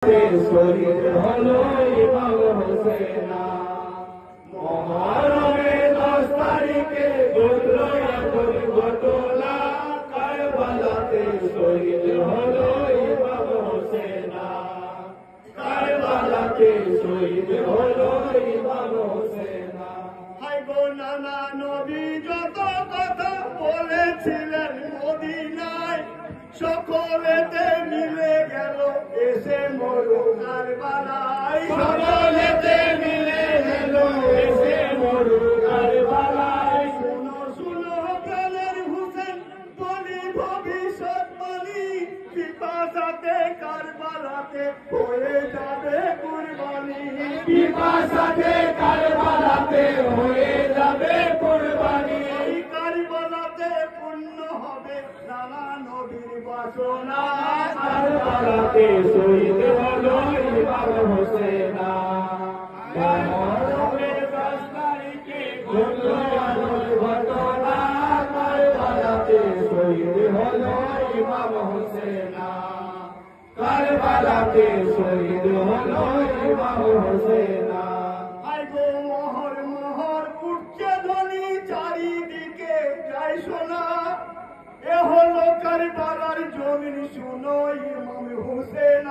শহীদ হলো ইমাম হোসেন। মুহররমের 10 তারিখে ঘটলো এমন ঘটনা, কারবালাতে শহীদ হলো ইমাম হোসেন। কারবালাতে শহীদ হলো ইমাম হোসেন। হায় গো নানা নবী যত কথা বলেছিলেন মদিনায়, সকলেতে মিলে গেল এসে মরু কারবালায়। সকলেতে মিলে গেল এসে মরু কারবালায়। শুনো শুনো প্রাণের হুসেন বলি ভবিষ্যৎবাণী, পিপাসাতে কারবালাতে হয়ে যাবে কুরবানি। পিপাসাতে কারবালাতে হয়ে যাবে কুরবানি। কারবালাতে পূর্ণ হবে নানা নবীর বাসনা। কারবালাতে শহীদ হলো ইমাম হোসেন। মুহররমের 10 তারিখে ঘটলো এমন ঘটনা, কারবালাতে শহীদ হলো ইমাম হোসেন। কারবালাতে শহীদ হলো ইমাম হোসেন। আই গো মোহর মোহর উঠছে ধ্বনি চারিদিকে যাই শোনা, এ হলো কারবালার জমিন শুনো ইমাম হোসেন।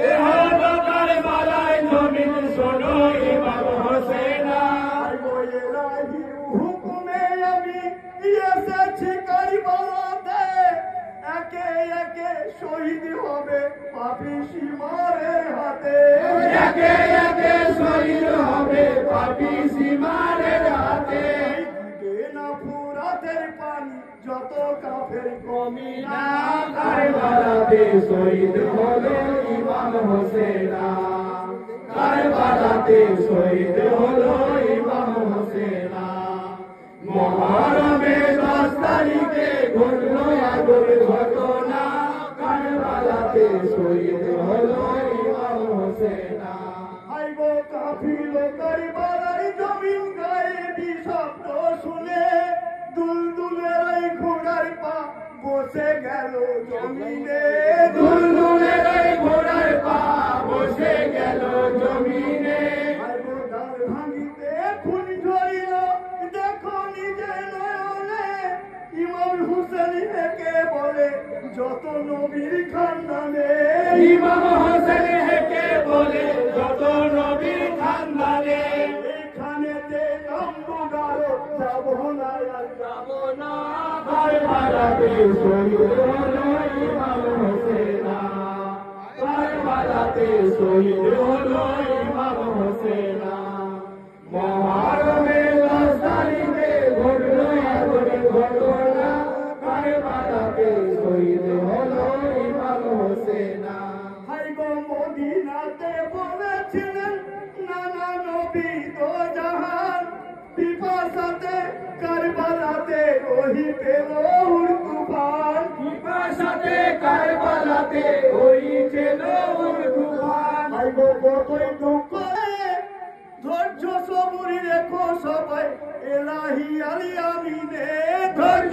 এ হলো কারবালার জমিন শোনো ইমাম হোসেন। আই গো ইলাহির হুকুমে আমি এসেছি কারবালাতে, একে একে শহীদ হবে পাপী সীমারের হাতে। একে একে শহীদ হবে পাপী সীমারের হাতে। না ফুরাতের পানি যত কাফের কমিনা, কারবালাতে শহীদ হলো ইমাম হোসেন। কারবালাতে শহীদ হলো ইমাম হোসেন। মুহররমের 10 তারিখে ঘটলো এমন ঘটনা, কারবালাতে শহীদ হলো ইমাম হোসেন। হাই গো কাফিল কারবালার জমিন গায়ে শব্দ শুনে, দুলদুলের এই ঘোড়ার পা বসে গেল জমিনে। দুলদুলের এই ঘোড়ার পা বসে গেল জমিনে। হাই গো ডাল ভাঙিতে খুন ঝরিল দেখো নিজে নয়নে, ইমাম হুসেন হেকে বলে যত নবীর খানদানে। ইমাম হোসেন হেকে বলে যত নবীর খানদানে। এখানেতে নামবুগারো যাব না আর যাব না। কারবালাতে শহীদ হলো ইমাম হোসেন। কারবালাতে শহীদ হলো ইমাম হোসেন। মুহররমের 10 তারিখে ঘটলো এমন ঘটনা, কারবালাতে শহীদ হলো ইমাম হোসেন। হাই গো মদিনাতে বলেছিলেন নানা নবী দো জাহান, পিপাসাতে কারবালাতে ওহি পেল তুফান। পিপাসাতে কারবালাতে হয়েছিল তুফান। হাই গো কতই দুঃখ ধৈর্য সবুরি রেখো সবাই এলাহি আলী আমিনে। ধৈর্য